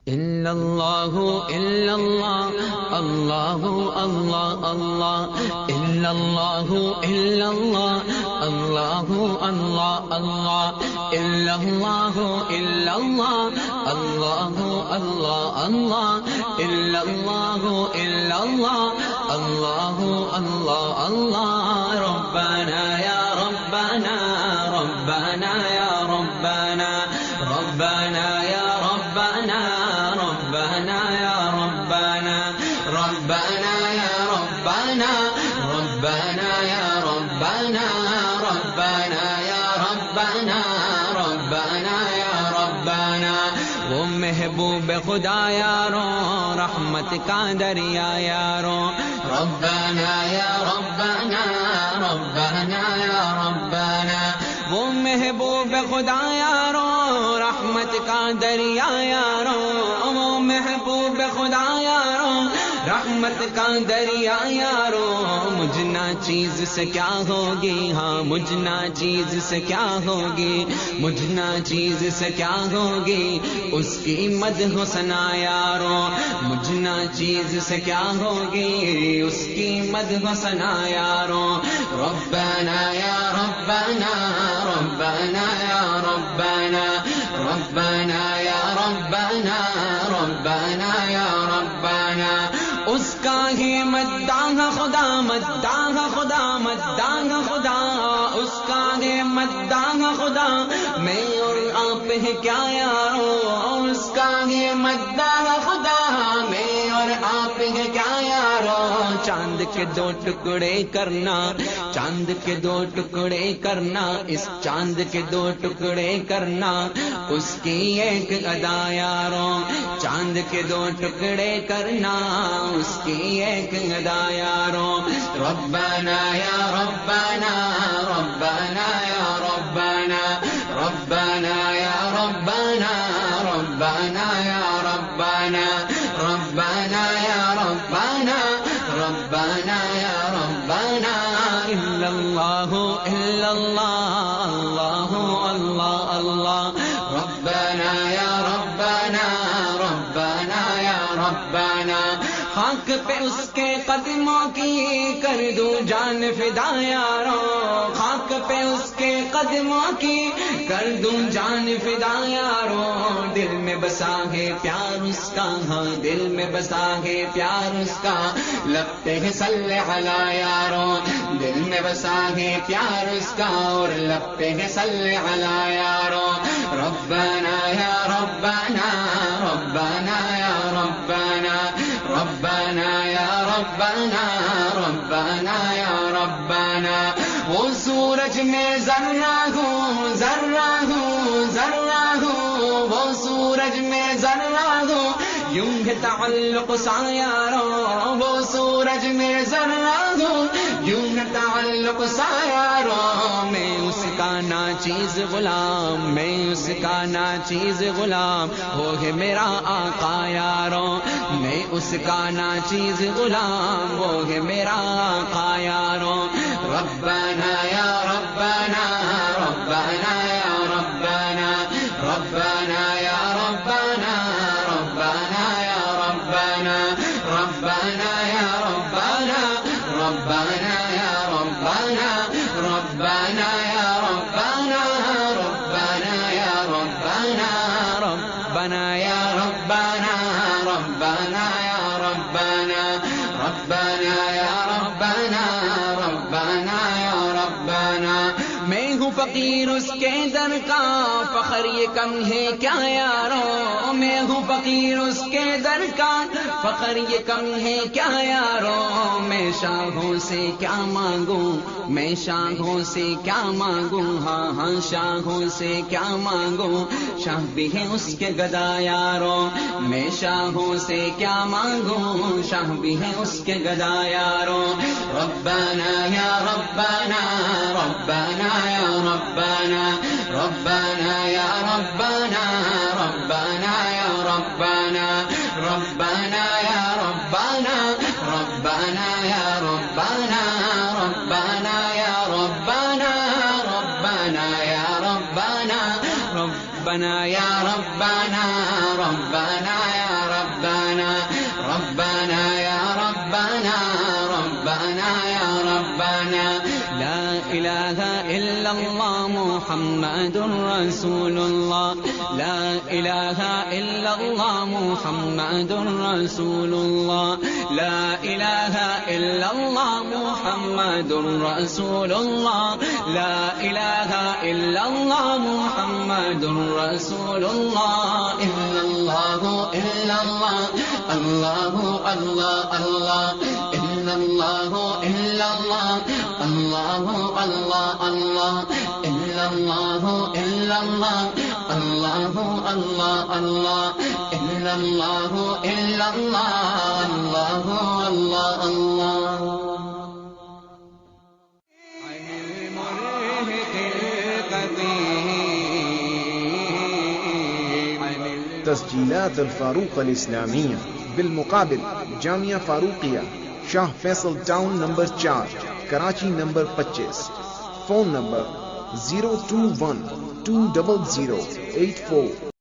إلا الله إلا الله الله الله الله إلا الله إلا الله الله الله الله إلا الله إلا الله الله الله الله إلا الله إلا الله الله الله الله ربنا يا ربنا ربنا يا ربنا ربنا يا ربنا ربنا يا ربنا ربنا يا ربنا ربنا يا ربنا ربنا يا ربنا ربنا يا ربنا وہ محبوب خدا یارو رحمت کا دریا یارو ربنا یا ربنا ربنا یا ربنا وہ محبوب خدا یارو رحمت کا دریا یارو وہ محبوب خدا یارو رحمت کا دریا یارو مجھنا چیز سے کیا ہوگی ہاں مجھنا چیز سے کیا ہوگی مجھنا چیز سے کیا ہوگی اس کی مدح و ثنا یارو مجھنا چیز سے کیا ہوگی اس کی مدح و ثنا یارو ربنا یا ربنا ربنا یا ربنا ربنا یا ربنا ربنا یا ربنا اس کا ہی مداح خدا مداح خدا مداح خدا اس کا ہے مداح خدا میں اور آپ ہے کیا یارو اس کا ہے مداح خدا میں اور آپ ہے کیا یارو چاند کے دو ٹکڑے کرنا چاند کے دو ٹکڑے کرنا اس چاند کے دو ٹکڑے کرنا اس کی ایک ادا یارو چاند کے دو ٹکڑے کرنا اس کی ایک ادا یارو ربنا یا ربنا ربنا یا ربنا ربنا یا ربنا ربنا یا ربنا ربنا یا ربنا ربنا یا ربنا الا اللہ الا اللہ اللہ اللہ اللہ ربنا یا ربنا ربنا یا ربنا خاک پہ اس کے قدموں کی کر دوں جان فدا یارو خاک پہ اس کے قدموں کی کر دوں جان فدا یارو دل میں بسا ہے پیار اس کا ہاں دل میں بسا ہے پیار اس کا لگتے ہیں صلی علی یارو دل میں بسا ہے پیار اس کا اور لگتے ہیں صلی علی یارو ربنا یا ربنا ربنا یا ربنا ربنا یا ربنا ربنا یا ربنا وہ سورج میں ذرہ ہوں ذرہ ہوں ذرہ ہوں وہ سورج میں ذرہ ہوں یوں ہے تعلق سا یارو وہ سورج میں ذرہ ہوں یوں ہے تعلق سا یارو میں اس کا نا چیز غلام میں اس کا نا چیز غلام وہ ہے میرا آقا یارو میں اس کا نا چیز غلام وہ ہے میرا آقا یارو ربنا یا ربنا ربنا یا ربنا ربنا یا ربنا ربنا یا ربنا ربنا یا ربنا ربنا یا ربنا ربنا یا ربنا ربنا یا ربنا ربنا یا ربنا ربنا یا ربنا ربنا یا ربنا ربنا یا ربنا میں ہوں فقیر اس کے در کا فخر یہ کم ہے کیا یارو میں ہوں فقیر اس کے در کا فخر یہ کم ہے کیا یارو میں شاہوں سے کیا مانگوں میں شاہوں سے کیا مانگوں ہاں ہاں شاہوں سے کیا مانگوں شاہ بھی ہے اس کے گدا یارو میں شاہوں سے کیا مانگوں شاہ بھی ہے اس کے گدا یارو ربنا یا ربنا ربنا یا ربنا ربنا یا ربنا ربنا یا ربنا ربنا یا ربنا ربنا یا ربنا ربنا یا ربنا ربنا یا ربنا ربنا یا ربنا ربنا الله محمد رسول الله لا إله إلا الله محمد رسول الله لا إله إلا الله محمد رسول الله لا إله إلا الله محمد رسول الله إلا الله إلا الله الله الله الله إلا الله إلا الله الله الله الله إلا الله إلا الله الله الله الله إلا الله إلا الله الله الله الله عن المرهق القديم تسجيلات الفاروق الإسلامية بالمقابل Jamia Farooqia Shah Faisal town number 4 Karachi number 25 phone number 021200848